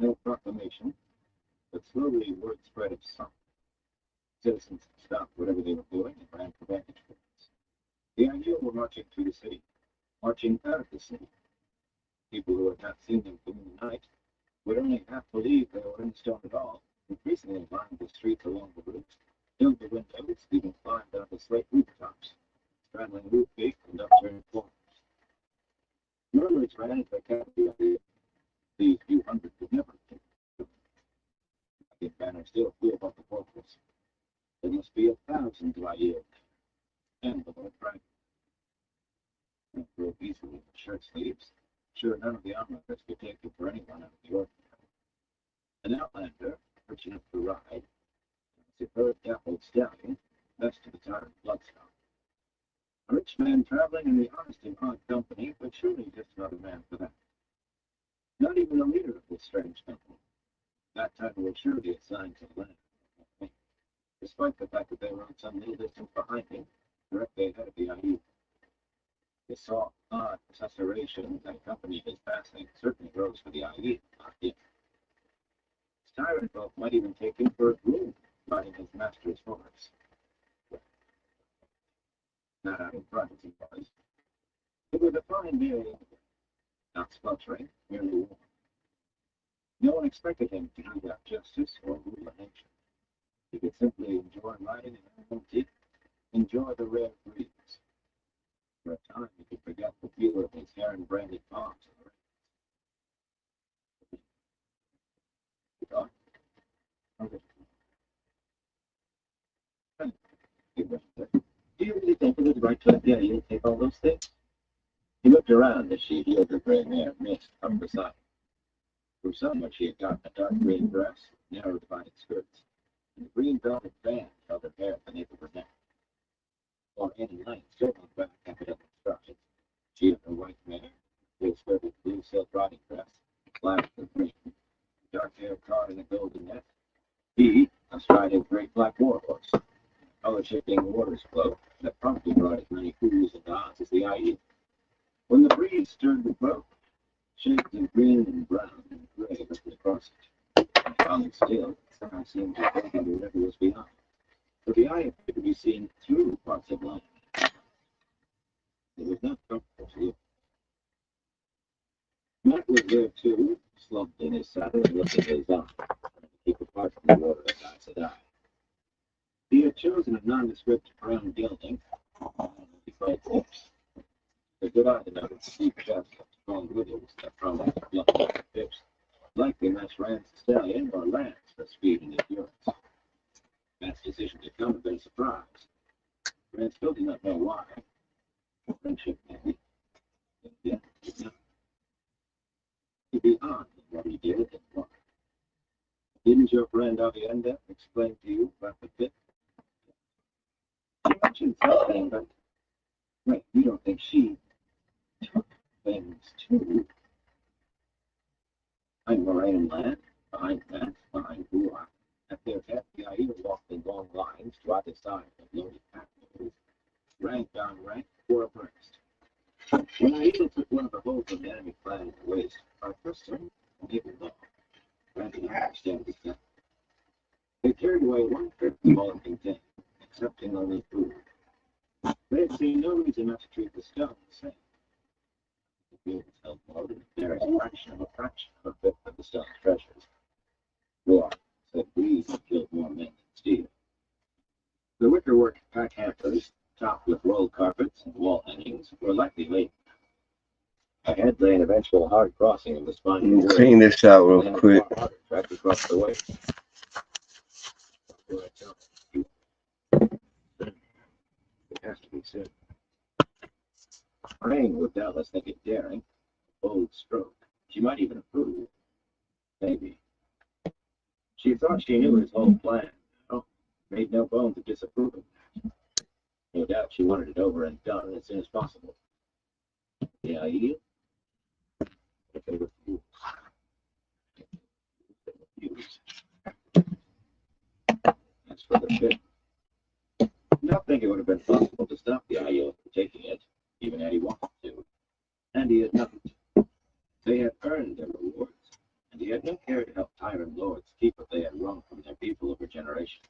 No proclamation, but slowly word spread of some. Citizens stopped whatever they were doing and ran for vantage points. The ideal were marching through the city, marching out of the city. People who had not seen them in the night would only half believe they were in stone at all, increasingly lined the streets along the route, filled the windows, even climbed onto slate rooftops, straddling roof peak and upturned corners. Murmurs ran into the cavity of these few hundred would never take the banner still flew above the fortress. There must be 1,000 to yield, and the Lord Frank broke easily in the shirt sleeves. Sure, none of the onlookers could take it for anyone out of the ordinary. An outlander, rich enough to ride, a superb dappled stallion, best of the tired bloodstock. A rich man traveling in the honest and odd company, but surely just another man for that. Not even the leader of this strange company. That title was surely assigned to the land, despite the fact that they were on some little distance behind him, directly ahead of the IE. They saw odd susurration that accompanied his passing certainly rose for the IE, not him. His tyrant folk might even take him for a groom, riding his master's horse. Not out in front as he was. It was a fine day, not spluttering, merely warm. No one expected him to do that justice or rule a nation. He could simply enjoy riding in animal teeth, enjoy the rare breeze. For a time, he could forget the feel of his hair and branded palms. He thought, do you really think it was right to let the idea take all those things? He looked around as she heeled her gray mare mist up beside him. From somewhere she had gotten a dark green dress, narrow divided skirts, and a green velvet band held her hair at the nape of her neck. While Annie Lang circled back evidently strides, she and her white mare, full-skirted blue silk riding dress, flashed with green, dark hair caught in a golden net. He, astride his great black war horse, color-shifting waters flow that promptly brought as many oohs and ahs as the IE. When the breeze stirred the boat, shades of green and brown and gray drifted across it. Falling still, the sky seemed to think into whatever was beyond, for the eye appeared to be seen through parts of land. It was not comfortable to look. Matt was there too, slumped in his saddle and looking at his eye, trying to keep apart from the water as eye to eye. He had chosen a nondescript brown gelding, white lips. A good eye to notice the deep chest, strong withers that promised blunt hips, likely matched Rand's stallion or Lance for speed and endurance. Matt's decision to come had been a surprise. Rand still did not know why. Friendship, maybe. Yet, to be odd in what he did and why. Didn't your friend Avienda explain to you about the pit? She mentioned something, but wait, you don't think she took things too? Behind Moraine and Land, behind Matt, behind Buai. At their head, the Aida walked in long lines to either side of loaded pack mules, rank on rank, four abreast. When Aida took one of the holes of the enemy flag in the waist, our custom, maybe not, Rand did not understand this thing. They carried away one-third of all it contained, accepting only food. They had seen no reason not to treat the stone the same. The field was held loaded, there is a fraction of a fifth of the stone's treasures. War, said we killed more men than steel. The wickerwork pack hampers, topped with rolled carpets and wall hangings, were likely laden. Ahead lay an eventual hard crossing of the spine. Clean this out real quick. Tracked across the way. It has to be said. Rain would doubtless think it daring, a bold stroke. She might even approve. Maybe. She thought she knew his whole plan. Oh, made no bones of disapproving that. No doubt she wanted it over and done as soon as possible. The IE? If they refuse. As for the pit, I don't think it would have been possible to stop the IE from taking it, even had he wanted to. And he had nothing. They had earned their rewards, and the he had no care to help tyrant lords keep what they had wrung from their people over generations.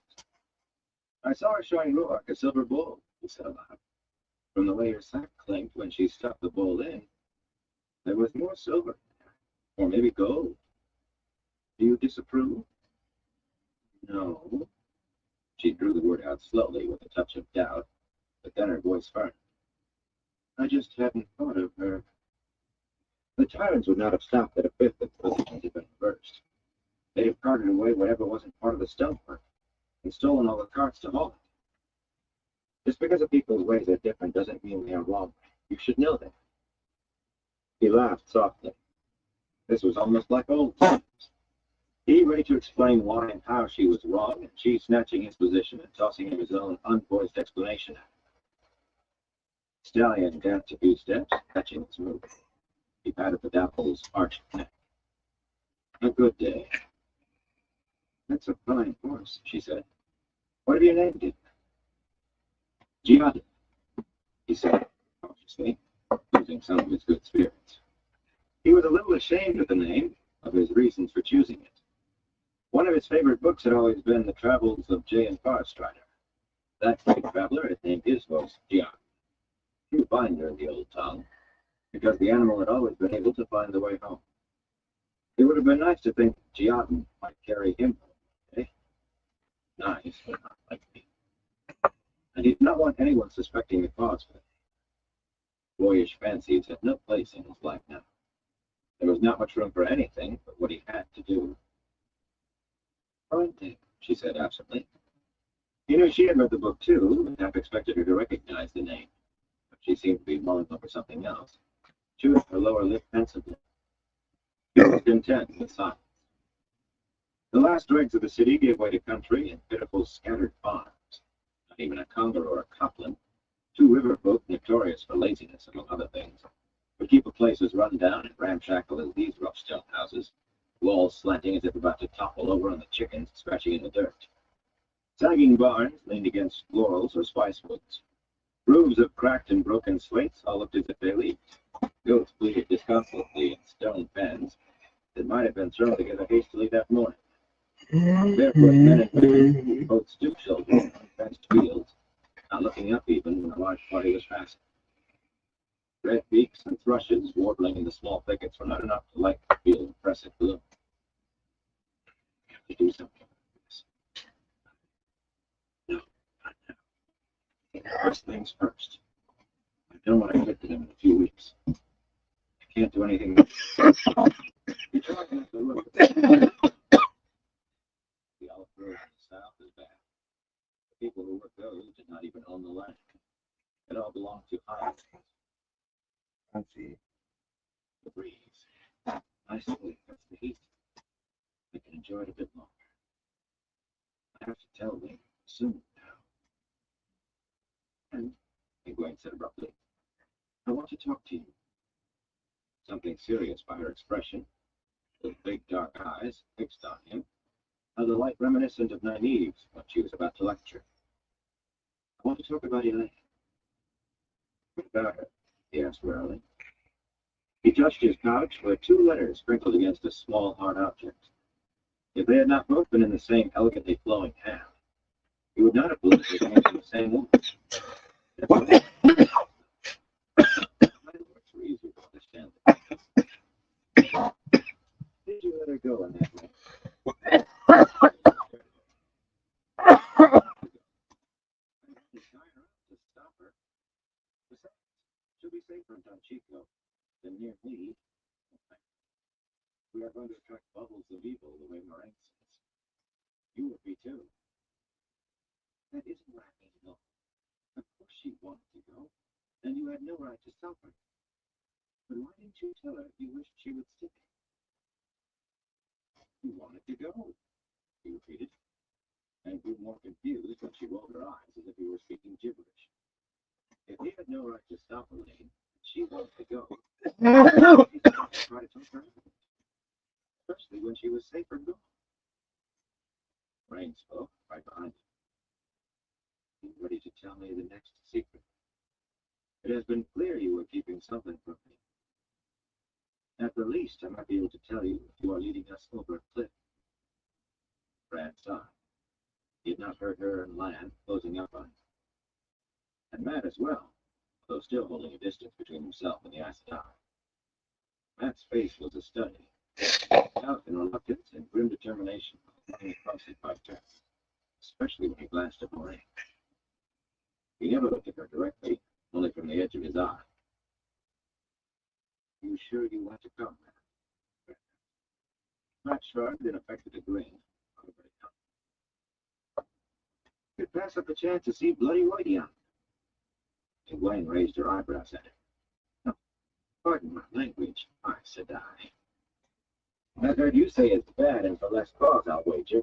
I saw her showing Ruark a silver bowl, he said aloud. From the way her sack clinked when she stuffed the bowl in, there was more silver, or maybe gold. Do you disapprove? No. She drew the word out slowly with a touch of doubt, but then her voice firmed. I just hadn't thought of her. The tyrants would not have stopped at a fifth if the position had been reversed. They'd have carted away whatever wasn't part of the stonework and stolen all the carts to haul it. Just because a people's ways are different doesn't mean they are wrong. You should know that. He laughed softly. This was almost like old times. He ready to explain why and how she was wrong, and she snatching his position and tossing him his own unvoiced explanation. Stallion danced a few steps, catching his move. He patted the dapple's arched neck. A good day. That's a fine horse, she said. What have you named it? Giada, he said, cautiously, losing some of his good spirits. He was a little ashamed of the name, of his reasons for choosing it. One of his favorite books had always been The Travels of Jay and Farstrider. That great traveler had named his horse Giada. True binder in the old tongue, because the animal had always been able to find the way home. It would have been nice to think Giada might carry him home, eh? Nice, but not likely. And he did not want anyone suspecting the cause for it. Boyish fancies had no place in his life now. There was not much room for anything but what he had to do. Aren't they? She said absently. He knew she had read the book too, and half expected her to recognize the name. But she seemed to be mulling over something else, chewing her lower lip pensively. She was content with silence. The last dregs of the city gave way to country and pitiful scattered farms. Not even a conger or a coplin, two river folk notorious for laziness, among other things, would keep a place as run down and ramshackle as these rough stone houses, walls slanting as if about to topple over on the chickens scratching in the dirt. Sagging barns leaned against laurels or spicewoods. Roofs of cracked and broken slates all looked as if they leaked. Goats bleated disconsolately in stone pens that might have been thrown together hastily that morning. Barefoot men and women, both stoop children, on fenced fields, not looking up even when a large party was passing. Red beaks and thrushes warbling in the small thickets were not enough to light the field of oppressive gloom. I have to do something about this. No, not now. First things first. I've done what I could to them in a few weeks. I can't do anything. You're trying not to look at the olive groves in the south is bad. The people who worked those did not even own the land. It all belonged to Highlands. I see. The breeze. Nice sleep, that's the heat. I can enjoy it a bit longer. I have to tell them soon now. And Egwene said abruptly, I want to talk to you. Something serious by her expression, with big dark eyes fixed on him, held a light reminiscent of Nynaeve when she was about to lecture. I want to talk about Elaine. What about her? He asked warily. He touched his pouch where two letters sprinkled against a small hard object. If they had not both been in the same elegantly flowing hand, he would not have believed they came from the same woman. It's easy to understand. Did you let her go in that way? To tie her up to stop her. Besides, she'll be safer in Donchico than near me. We are going to attract bubbles of evil the way Moraine says. You would be too. That isn't what I mean at all. Of course she wanted to go, and you had no right to stop her. But why didn't you tell her you wished she would stay? You wanted to go, he repeated, and grew more confused when she rolled her eyes as if he were speaking gibberish. If he had no right to stop Elaine, she wanted to go. He tried to talk her out of it, especially when she was safe and gone. Rain spoke right behind him. Be ready to tell me the next secret. It has been clear you were keeping something from me. At the least, I might be able to tell you if you are leading us over a cliff. Brad sighed. He had not heard her and Lan closing up on him. And Matt as well, though still holding a distance between himself and the Aes Sedai. Matt's face was a study, doubt and reluctance and grim determination lying across it by turns, especially when he glanced at Moraine. He never looked at her directly, only from the edge of his eye. You sure you want to come, Matt? Matt shrugged and affected a grin. Could pass up a chance to see Bloody Whitey on. Egwene raised her eyebrows at him. No, pardon my language, Aes Sedai. I've heard you say it's bad and for less cause, I'll wager.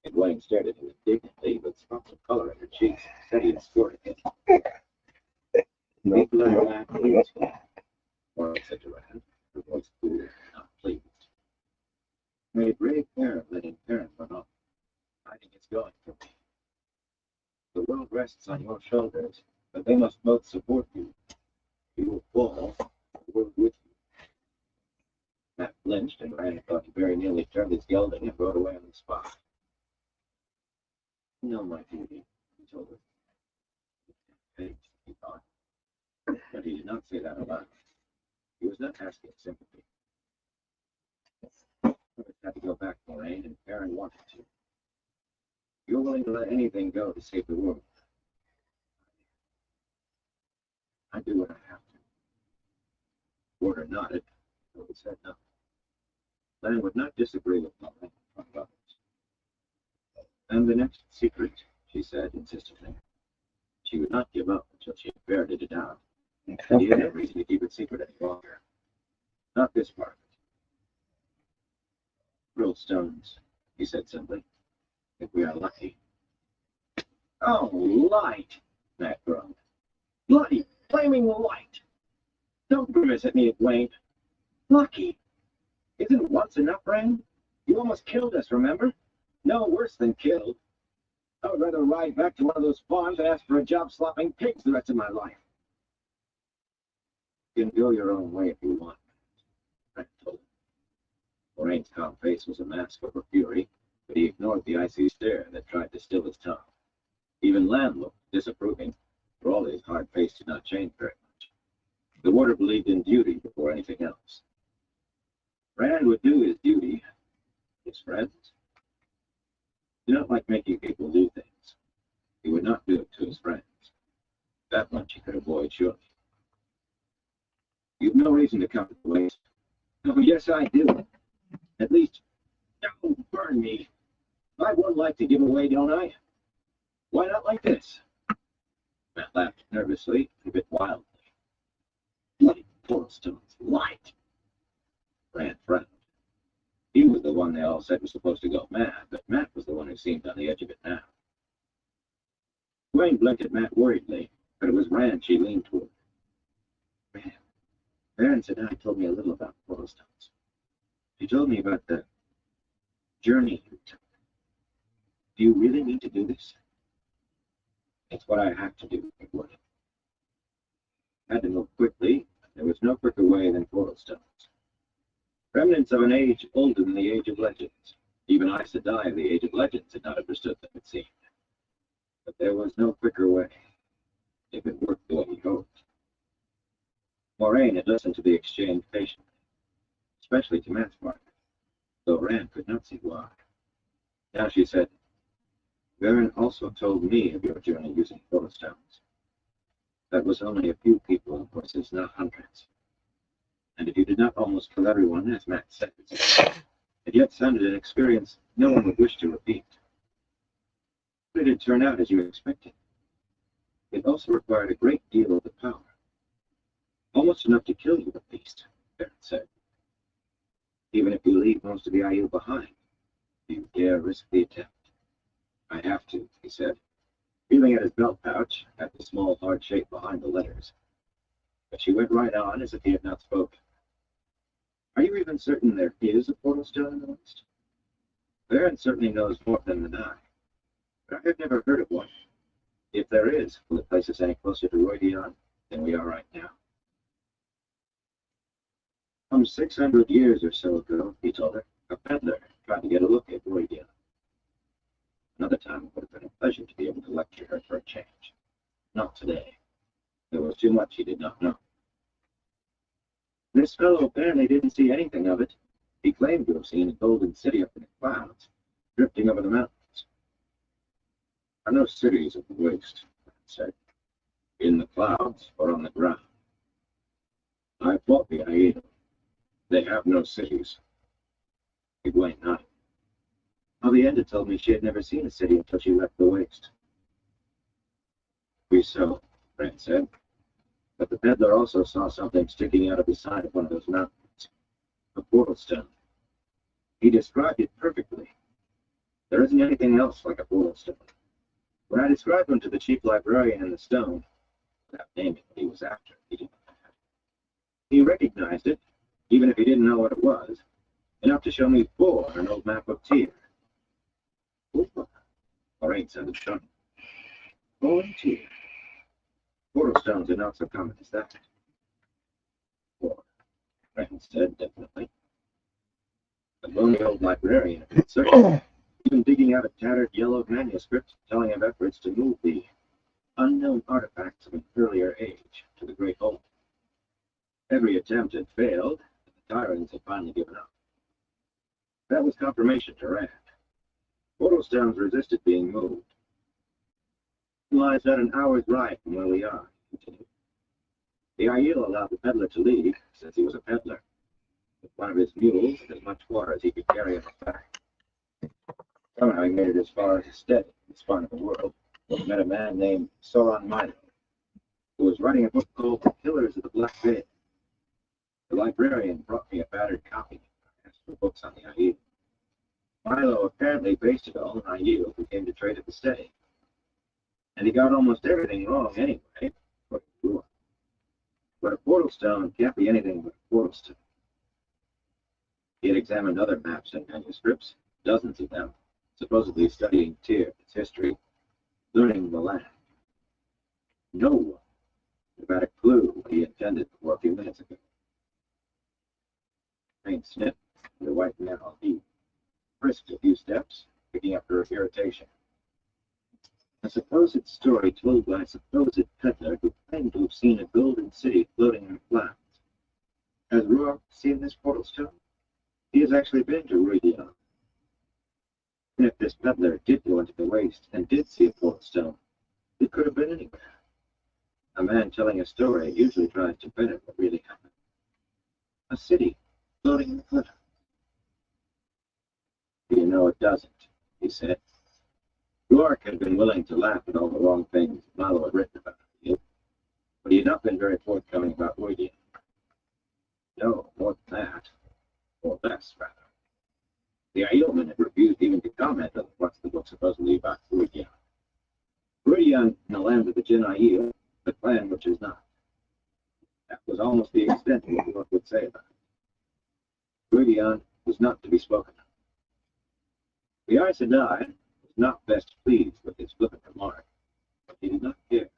Egwene stared at him indignantly, with spots of color in her cheeks, steady and sporting it. No. People are not pleased. Or said to Rand, her voice cool and not pleased. May brave parent letting parent run off. I think it's going for me. The world rests on your shoulders, but they must both support you. You will fall, the world with you. Matt flinched, and Rand thought he very nearly turned his gelding and rode away on the spot. No, my beauty, he told her. Thanks, he thought. But he did not say that aloud. He was not asking sympathy. He had to go back, Moraine, and Perrin wanted to. You're willing to let anything go to save the world. I do what I have to. Porter nodded, though he said nothing. Lan would not disagree with Moraine in front of others. And the next secret, she said insistently. She would not give up until she had ferreted it out. And he had no reason to keep it secret any longer. Not this part of it. Roll stones, he said simply. If we are lucky. Oh, light, Matt groaned. Bloody, flaming light. Don't grimace at me, Egwene. Lucky. Isn't once enough, Rand? You almost killed us, remember? No worse than killed. I would rather ride back to one of those farms and ask for a job slopping pigs the rest of my life. You can go your own way if you want, Rand told him. Moraine's calm face was a mask of her fury, but he ignored the icy stare that tried to still his tongue. Even Lan looked disapproving, for all his hard face did not change very much. The warder believed in duty before anything else. Rand would do his duty. His friends did not like making people do things. He would not do it to his friends. That much he could avoid, surely. You've no reason to come to the waste. Oh, yes, I do. At least, don't burn me. I've one life to give away, don't I? Why not like this? Matt laughed nervously, a bit wildly. Bloody Portalstone's light. Rand frowned. He was the one they all said was supposed to go mad, but Matt was the one who seemed on the edge of it now. Egwene blinked at Matt worriedly, but it was Rand she leaned toward. Rand, Perrin Sedai told me a little about the Portalstones. He told me about the journey you took. Do you really need to do this? It's what I have to do, Egwene. I had to move quickly. There was no quicker way than Portalstones. Remnants of an age older than the Age of Legends. Even Aes Sedai of the Age of Legends had not understood them, it seemed. But there was no quicker way, if it worked the way he hoped. Moraine had listened to the exchange patiently, especially to Matt's part, though Rand could not see why. Now she said, Perrin also told me of your journey using Portalstones. That was only a few people and horses, not hundreds. And if you did not almost kill everyone, as Matt said, it yet sounded an experience no one would wish to repeat. But it did turn out as you expected. It also required a great deal of the power. Almost enough to kill you, at least, Perrin said. Even if you leave most of the Aiel behind, do you dare risk the attempt? I have to, he said, feeling at his belt pouch, at the small hard shape behind the letters. But she went right on as if he had not spoken. Are you even certain there is a Portalstone in the West? Perrin certainly knows more than I, but I have never heard of one. If there is, will it place us any closer to Rhuidean than we are right now? Some 600 years or so ago, he told her, a peddler tried to get a look at Roydia. Another time it would have been a pleasure to be able to lecture her for a change. Not today. There was too much he did not know. This fellow apparently didn't see anything of it. He claimed to have seen a golden city up in the clouds, drifting over the mountains. Are no cities of the waste, I said, in the clouds or on the ground. I fought the Aiel. They have no cities. Egwene nodded. Avienda told me she had never seen a city until she left the waste. We so, Bran said. But the peddler also saw something sticking out of the side of one of those mountains. A portal stone. He described it perfectly. There isn't anything else like a portal stone. When I described one to the chief librarian in the stone, without naming what he was after, he recognized it, even if he didn't know what it was, enough to show me 4 on an old map of Tyr. Lorraine sounded shocked. 4 and Tyr. Portal stones are not so common as that. 4, Rand said, definitely. The lonely old librarian had been searching, even digging out a tattered yellow manuscript telling of efforts to move the unknown artifacts of an earlier age to the Great Hall. Every attempt had failed, and the tyrants had finally given up. That was confirmation to Rand. Portal stones resisted being moved. It lies at an hour's ride from where we are, he continued. The Aiel allowed the peddler to leave, since he was a peddler, with one of his mules and as much water as he could carry on his back. Somehow he made it as far as a stead in this part of the world, where he met a man named Soran Milo, who was writing a book called The Pillars of the Black Veil. The librarian brought me a battered copy. I asked for books on the Aiel. Milo apparently based it all on Aiel who came to trade at the steady. And he got almost everything wrong anyway, but a portal stone can't be anything but a portal stone. He had examined other maps and manuscripts, dozens of them, supposedly studying Tyr, its history, learning the land. No one would have had a clue what he intended before a few minutes ago. Rain sniffed, and the white man on heat, frisked a few steps, picking up her irritation. A supposed story told by a supposed peddler who claimed to have seen a golden city floating in the clouds. Has Ruark seen this portal stone? He has actually been to Rhuidean. And if this peddler did go into the waste and did see a portal stone, it could have been anywhere. A man telling a story usually tries to better what really happened. A city floating in the clouds. You know it doesn't, he said. Ruark had been willing to laugh at all the wrong things Milo had written about you, but he had not been very forthcoming about Rhuidean. No, more than that. Or less, rather. The Aielman had refused even to comment on what's the book supposedly about Rhuidean. Rhuidean, in the land of the Jin Aiel, the clan which is not. That was almost the extent of what Ruark would say about it. Rhuidean was not to be spoken of. The Aes Sedai was not best pleased with his flippant remark, but he did not care.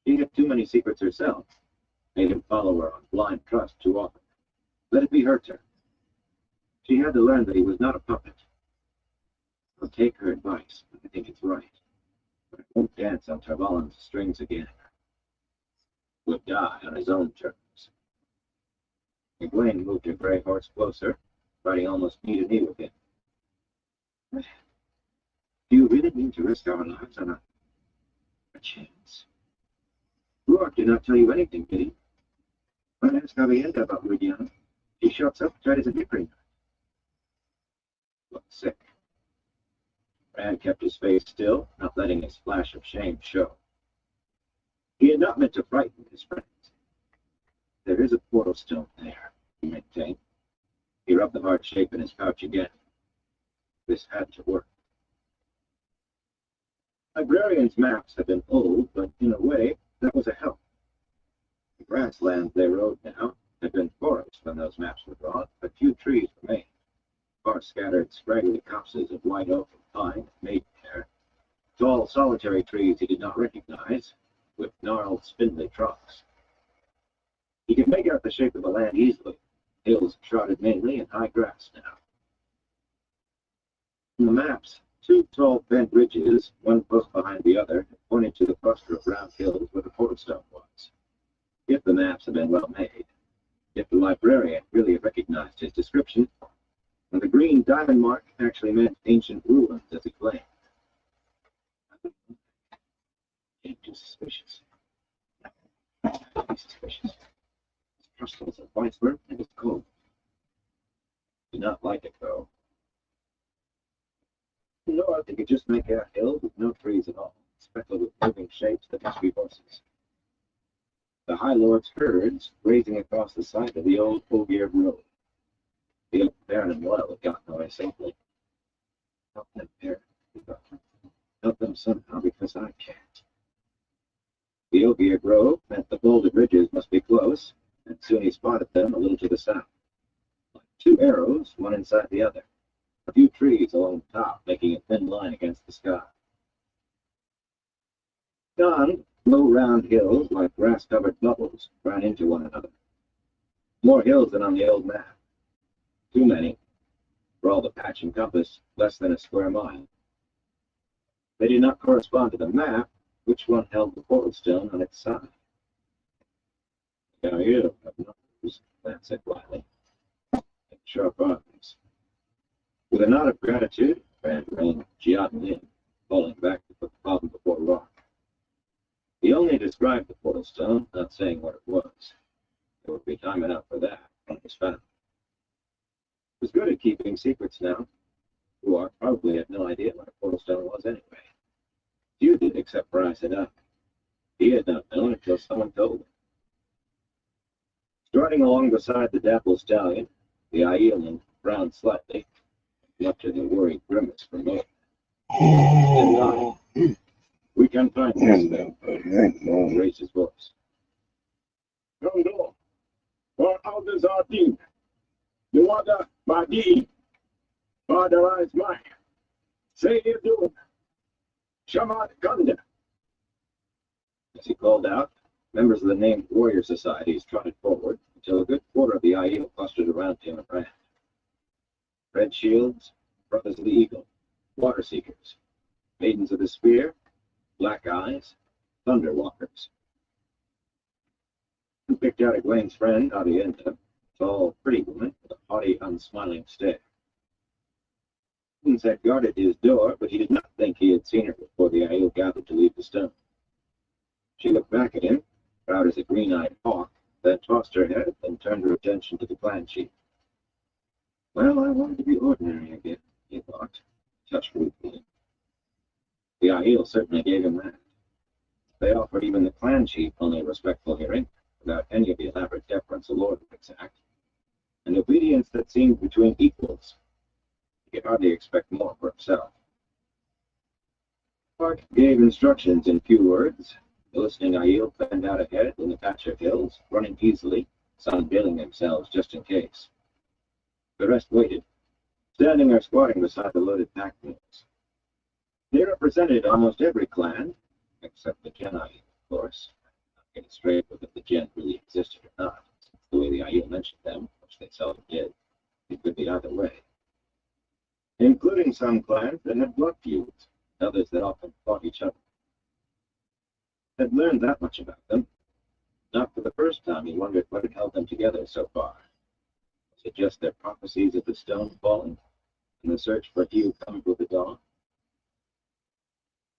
She had too many secrets herself, made him follow her on blind trust too often. Let it be her turn. She had to learn that he was not a puppet. I'll take her advice, I think it's right. But I won't dance on Tar Valon's strings again. He'll die on his own terms. Egwene moved her gray horse closer, riding almost knee to knee with him. Do you really mean to risk our lives on a chance? Ruark did not tell you anything, did he? When I asked Avienda about Rhuidean, he shuts up tight as a hickory. Looked sick. Rand kept his face still, not letting his flash of shame show. He had not meant to frighten his friends. There is a portal stone there, he maintained. He rubbed the hard shape in his pouch again. This had to work. Librarians' maps had been old, but in a way, that was a help. The grasslands they rode now had been forest when those maps were drawn, but few trees remained. Far scattered, scraggly copses of white oak and pine made there. Tall, solitary trees he did not recognize, with gnarled, spindly trunks. He could make out the shape of the land easily, hills shrouded mainly in high grass now. In the maps, two tall bent ridges, one close behind the other, pointed to the cluster of round hills where the portstone was. If the maps had been well made, if the librarian really recognized his description, and the green diamond mark actually meant ancient ruins as he claimed. Ain't too suspicious. Don't be suspicious. It's crystals of Weisberg and it's cold. Do not like it though. No, they could just make a hill with no trees at all, speckled with moving shapes that must be horses. The High Lord's herds grazing across the side of the old Ogier road. The old Baron and Loyal had gotten away safely. Help them, Baron. Help them somehow because I can't. The Ogier Grove meant the bolded ridges must be close, and soon he spotted them a little to the south. Like two arrows, one inside the other. A few trees along the top, making a thin line against the sky. Beyond, low round hills like grass-covered bubbles ran into one another. More hills than on the old map. Too many. For all the patch and compass, less than a square mile. They did not correspond to the map, which one held the portal stone on its side. Now you have numbers, Lance said quietly. Sharp eyes. With a nod of gratitude, Brand reined Giotton in, falling back to put the problem before Rock. He only described the portal stone, not saying what it was. There would be time enough for that when it was found. He was good at keeping secrets now. Rock probably had no idea what a portal stone was anyway. Few did except Bryce and I. He had not known until someone told him. Striding along beside the dapple stallion, the Aielin frowned slightly, much of the worried grimace from Moe. We can find this thing. Raised his voice. No. For others are deep. The water by deep. Father is mine. Say you do. Shaman Gunda. As he called out, members of the named warrior societies trotted forward until a good quarter of the Aiel clustered around him and ran. Red shields, brothers of the eagle, water seekers, maidens of the spear, black eyes, thunder walkers. He picked out Egwene's friend, Adienta, a tall, pretty woman with a haughty, unsmiling stare. He had guarded his door, but he did not think he had seen her before the Aiel gathered to leave the stone. She looked back at him, proud as a green-eyed hawk, then tossed her head and turned her attention to the clan chief. Well, I wanted to be ordinary again, he thought, touched ruefully. The Aiel certainly gave him that. They offered even the clan chief only a respectful hearing, without any of the elaborate deference a lord would exact, and obedience that seemed between equals. He could hardly expect more for himself. Clark gave instructions in few words. The listening Aiel fanned out ahead in the patch of hills, running easily, some bailing themselves just in case. The rest waited, standing or squatting beside the loaded pack mules. They represented almost every clan, except the Genii, of course. Not getting straight with if the Gen really existed or not, since the way the Aiel mentioned them, which they seldom did, it could be either way. Including some clans that had blood feuds, others that often fought each other. Had learned that much about them. Not for the first time he wondered what had held them together so far. Was it just their prophecies of the stone falling, and the search for he who comes with the dawn?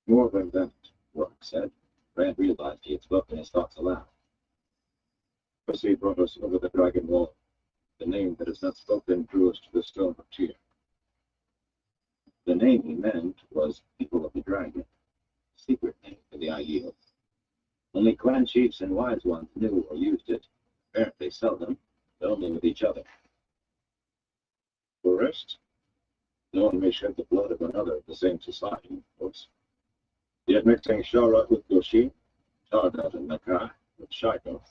More than that, Rock said. Brand realized he had spoken his thoughts aloud. Percy brought us over the Dragon Wall. The name that is not spoken drew us to the Stone of Tyr. The name he meant was People of the Dragon, a secret name for the Aiel. Only clan chiefs and wise ones knew or used it, apparently seldom, but only with each other. For rest, no one may shed the blood of another of the same society, of course. Yet mixing Sharat with Goshin, Tardat and Nakai with Shaiko.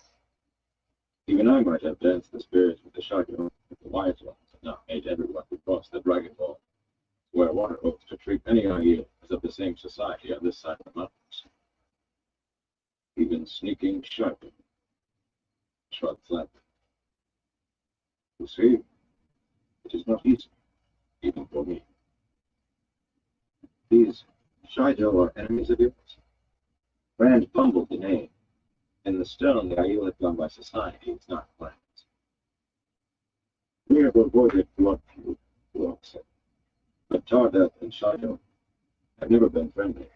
Even I might have danced the spirits with the Shaiko if the wise ones had not made everyone who crossed the Dragon Ball swear water oaths to treat any Aiel as of the same society on this side of the mountains. Even sneaking Shaiko. Shrugged flatly. You see, it is not easy, even for me. These Shido are enemies of yours. Rand fumbled the name. In the stone, the Aiel had gone by society, it's not clans. We have avoided blood feud, Locke said. But Tardath and Shido have never been friendly.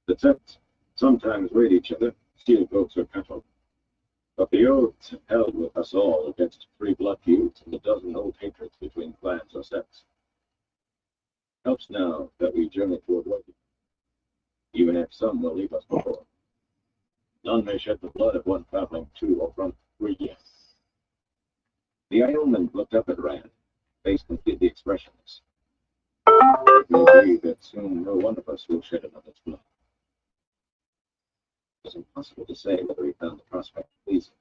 The Tets sometimes raid each other, steal goats or cattle. But the oaths have held with us all against 3 blood feuds and a dozen old hatreds between clans or sects. Helps now that we journey toward Loki, even if some will leave us before. None may shed the blood of one traveling to or from 3 years. The Aielman looked up at Rand, face completely expressionless. It may be that soon no one of us will shed another's blood. It was impossible to say whether he found the prospect pleasing.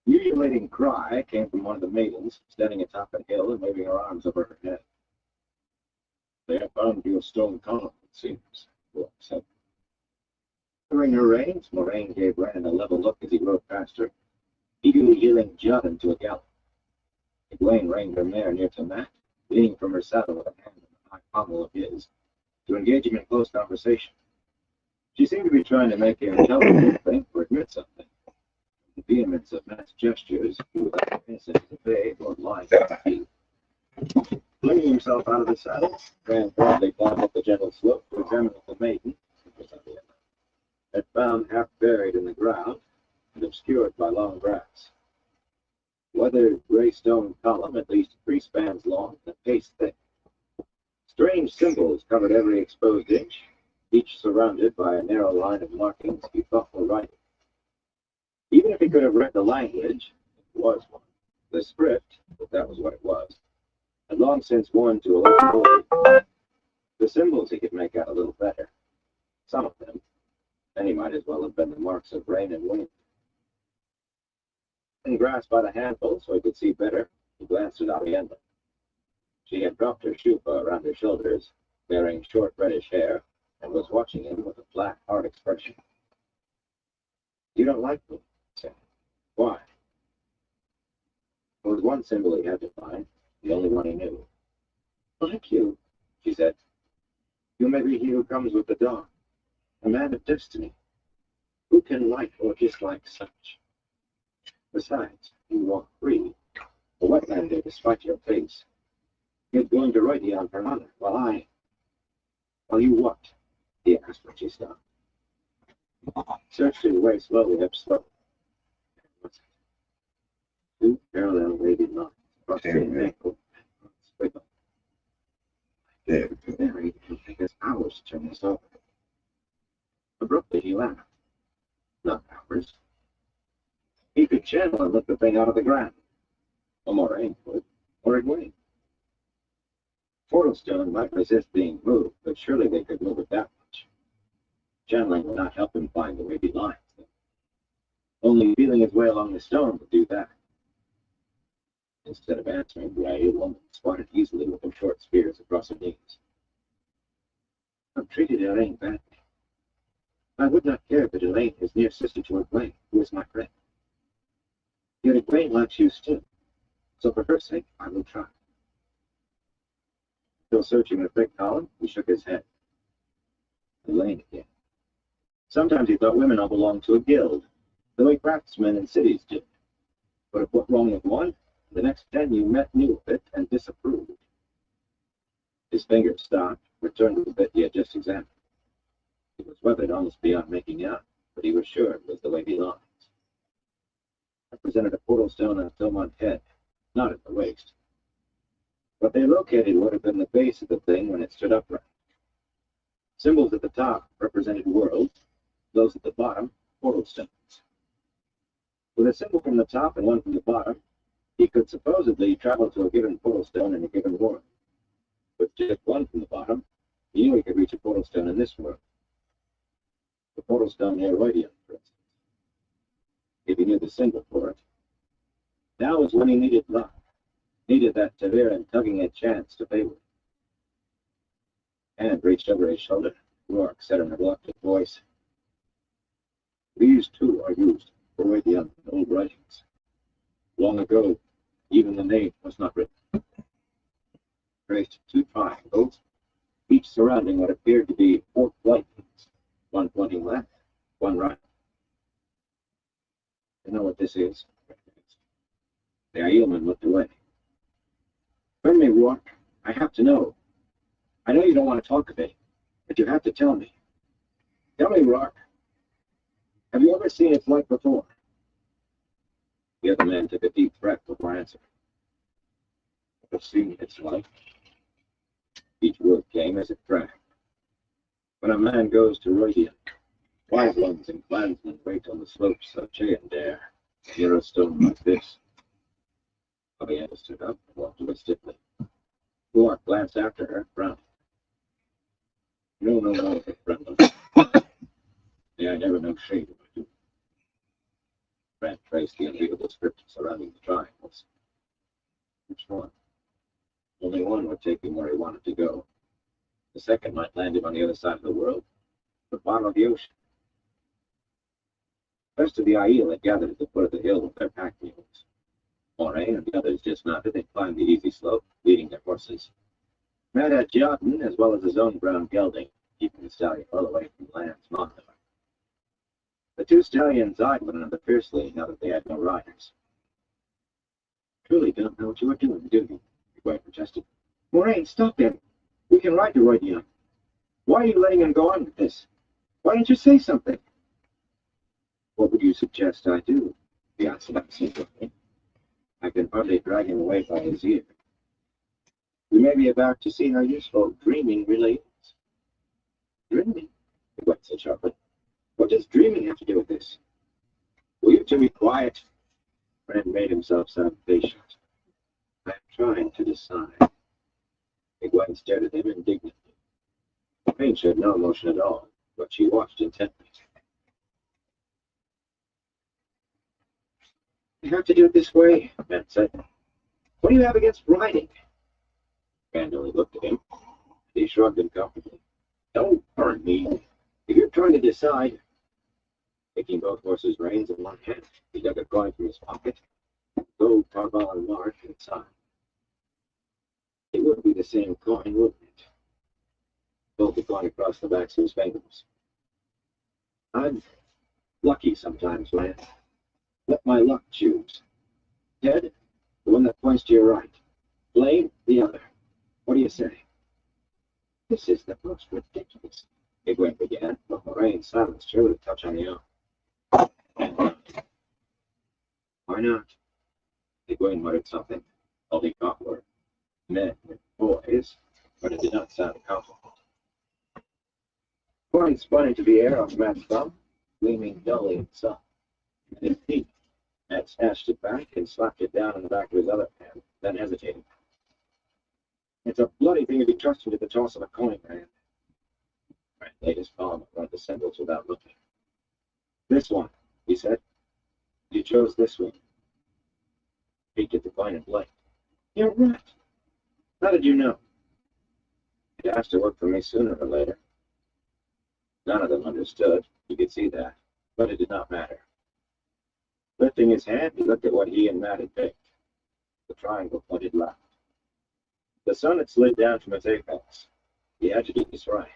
The ululating cry came from one of the maidens, standing atop a hill and waving her arms over her head. They have found your stone column, it seems, Locke said. During her reins, Moraine gave Rand a level look as he rode past her, eagerly heeling Judd into a gallop. Egwene reined her mare near to Mat, leaning from her saddle with a hand on the high pommel of his, to engage him in close conversation. She seemed to be trying to make him tell her something or admit something. The vehemence of Mat's gestures, he was innocent as a babe or lying to his teeth. Flinging himself out of the saddle, Rand proudly climbed up the gentle slope to examine the maiden, had found half buried in the ground and obscured by long grass. Weathered gray stone column, at least 3 spans long and a pace thick. Strange symbols covered every exposed inch, each surrounded by a narrow line of markings he thought were writing. Even if he could have read the language, it was one. The script, if that was what it was, had long since worn to illegibility. The symbols he could make out a little better. Some of them, many might as well have been the marks of rain and wind. And grasped by the handful so he could see better, he glanced at Arienda. She had dropped her shupa around her shoulders, bearing short reddish hair, and was watching him with a flat, hard expression. You don't like me, he said. Why? There was one symbol he had to find, the only one he knew. Like you, she said. You may be he who comes with the dawn, a man of destiny. Who can like or dislike such? Besides, you walk free, a wetlander despite your face. You're going to Rhuidean for honor, while you what? He asked when she stopped. Searched his way slowly up slope. What's it? 2 parallel wavy lines across the ankle. Very, it will take us hours to turn this over. Abruptly, he laughed. Not hours. He could channel and lift the thing out of the ground. Or Moraine would, or Egwene. Portalstone might resist being moved, but surely they could move it that much. Channeling would not help him find the wavy lines. Only feeling his way along the stone would do that. Instead of answering, the Aiel woman squatted easily with her short spears across her knees. I've treated Elaine badly. I would not care that Elaine is near sister to Egwene, who is my friend. Yet Egwene likes you still, so for her sake, I will try. Still searching the thick column, he shook his head. Elaine again. Sometimes he thought women all belonged to a guild, the way craftsmen in cities did. But if what wrong with one, the next 10 you met knew of it and disapproved. His fingers stopped, returned to the bit he had just examined. It was weathered almost beyond making out, but he was sure it was the wavy lines. Represented a portal stone on Philmont's head, not at the waist. What they located would have been the base of the thing when it stood upright. Symbols at the top represented worlds, those at the bottom, portal stones. With a symbol from the top and one from the bottom, he could supposedly travel to a given portal stone in a given world. With just one from the bottom, he knew he could reach a portal stone in this world. The portal stone near Rhuidean, for instance. If he knew the symbol for it. Now was when he needed luck. Needed that Ta'veren tugging at chance to favor. Hand reached over his shoulder. Rourke said in a reluctant voice, These two are used for Rhuidean in old writings. Long ago, even the name was not written. Traced 2 triangles, each surrounding what appeared to be 4 lightnings, one pointing left, one right. You know what this is? The Aielman looked away. Tell me, Rourke. I have to know. I know you don't want to talk of it, but you have to tell me. Tell me, Rourke. Have you ever seen its like before? The other man took a deep breath before answering. I've seen its like. Each word came as it dragged. When a man goes to Rodian, wise ones and clansmen wait on the slopes of Cheandare, near a stone like this. Avienda stood up and walked away stiffly. Rourke glanced after her, frowning. No, friend. Yeah, I never know shade of I do. Brand traced the unreadable script surrounding the triangles. Which one? Only one would take him where he wanted to go. The second might land him on the other side of the world, the bottom of the ocean. The rest of the Aiel had gathered at the foot of the hill with their pack mules. Moraine and the others dismounted and climbed the easy slope, leading their horses. Matt had Jotun, as well as his own brown gelding, keeping the stallion well away from Lance's monitor. The 2 stallions eyed one another fiercely now that they had no riders. Truly don't know what you are doing, do you? Egwene protested. Moraine, stop him. We can ride to Rodion. Why are you letting him go on with this? Why don't you say something? What would you suggest I do? He answered absently. I can hardly drag him away by his ear. We may be about to see how useful dreaming really is. Dreaming? Egwene said sharply. What does dreaming have to do with this? Will you two be quiet? Bran made himself sound patient. I am trying to decide. Egwene stared at him indignantly. Pain showed no emotion at all, but she watched intently. You have to do it this way, Matt said. What do you have against riding? Bran only looked at him. He shrugged uncomfortably. Don't burn me. If you're trying to decide, taking both horses' reins in one hand, he dug a coin from his pocket, gold Tarvalin mark inside. It would be the same coin, wouldn't it? Pulled the coin across the backs of his fingers. I'm lucky sometimes, Lance. Let my luck choose. Ted, the one that points to your right. Blaine, the other. What do you say? This is the most ridiculous. Egwene began, but Moraine silenced her with a touch on the arm. Why not? Egwene muttered something. All he caught were men and boys, but it did not sound confident. Coin spun into the air off Matt's thumb, gleaming dully in the sun. And his teeth. Matt snatched it back and slapped it down on the back of his other hand, then hesitated. It's a bloody thing to be trusted to the toss of a coin, man. Brand laid his palm and read the symbols without looking. This one, he said. You chose this one. Peeked at the coin and blinked. You're right. How did you know? It has to work for me sooner or later. None of them understood. You could see that. But it did not matter. Lifting his hand, he looked at what he and Matt had picked. The triangle pointed left. The sun had slid down from its apex. He had to do this right.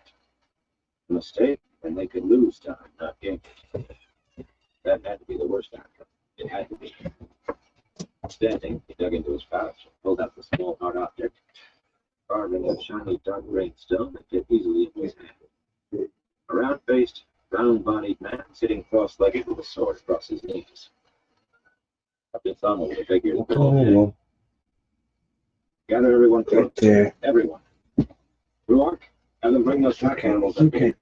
A mistake, and they could lose time, not gain it. That had to be the worst outcome. It had to be. Standing, he dug into his pouch and pulled out the small hard object, carving a shiny dark green stone that fit easily into his hand. A round-faced, round-bodied man sitting cross-legged with a sword across his knees. Up his thumb over the figure's Oh, Gather everyone close. right there. Everyone. Rourke, have them bring those pack animals up here.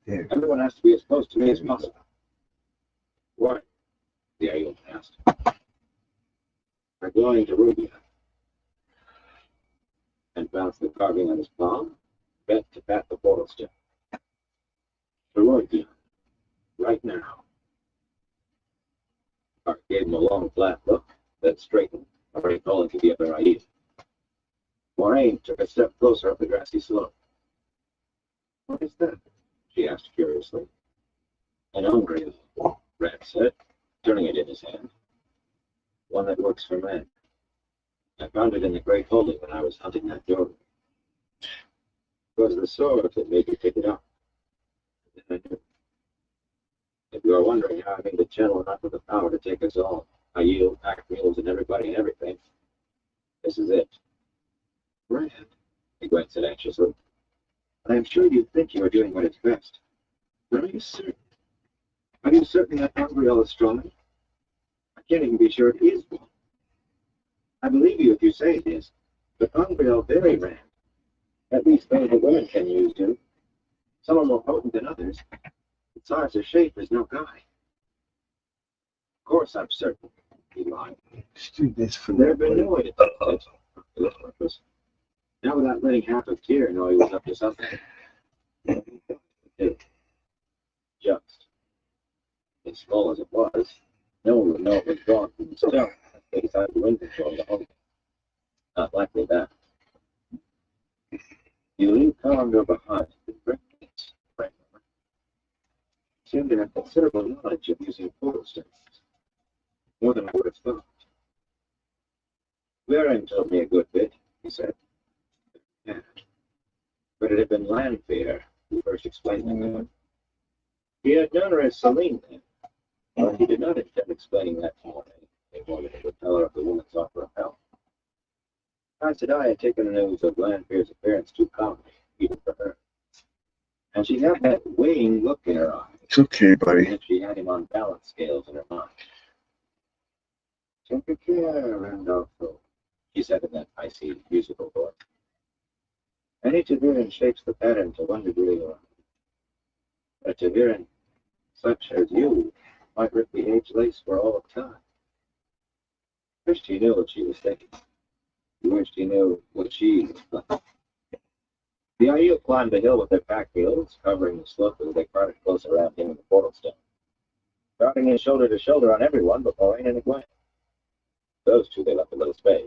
There. Everyone has to be as close to me as possible. What? The Aiel asked. We're going to Rubia. And bounced the carving on his palm, bent to pat the portal stone. To Rubia. Right now. Clark gave him a long, flat look, then straightened, already calling to the other Aiel. Moraine took a step closer up the grassy slope. What is that? She asked curiously. An umbriel, Rand said, turning it in his hand. one that works for men. I found it in the Great Holding when I was hunting that door. It was the sword that made me pick it up. And then I knew. If you are wondering how I made it gentle enough with the power to take us all, I yield, pack mules, and everybody and everything, this is it. Brad, Egwene said anxiously, I am sure you think you are doing what is best. But are you certain? Are you certain that Umbriel is strong? I can't even be sure it is one. I believe you if you say it is, but Umbriel very rare. At least those the women can use do. Some are more potent than others. The size or shape is no guide. Of course I'm certain, he lied. Let's do this for There that, have been buddy. no way to tell it for this purpose. Not without letting half of Tyr know he was up to something. Just. As small as it was, no one would know it was drawn from the stone. They decided to wind control the home. Not likely that. You leave Congo behind with breakthroughs, right? Seem to have considerable knowledge of using portal stones. More than I would have thought. Waring told me a good bit, he said. Yeah. But it had been Lanfear who first explained that to him. He had known her as Selene then, but he did not intend explaining that to Monet. They wanted him to tell her of the woman's offer of help. I said I had taken the news of Lanfear's appearance too calmly, even for her. And she had that weighing look in her eyes, It's okay, as buddy. if she had him on balance scales in her mind. Take good care, Randolpho, she said in that icy, musical voice. Any Taviran shapes the pattern to one degree or another. A Taviran such as you might rip the age lace for all of time. Wished he knew what she was thinking. He wished he knew what she was thinking. The Aiel climbed the hill with their pack mules, covering the slope as they crowded close around him in the portal stone, crowding in shoulder to shoulder on everyone but Moraine and Egwene. Those two they left a little space.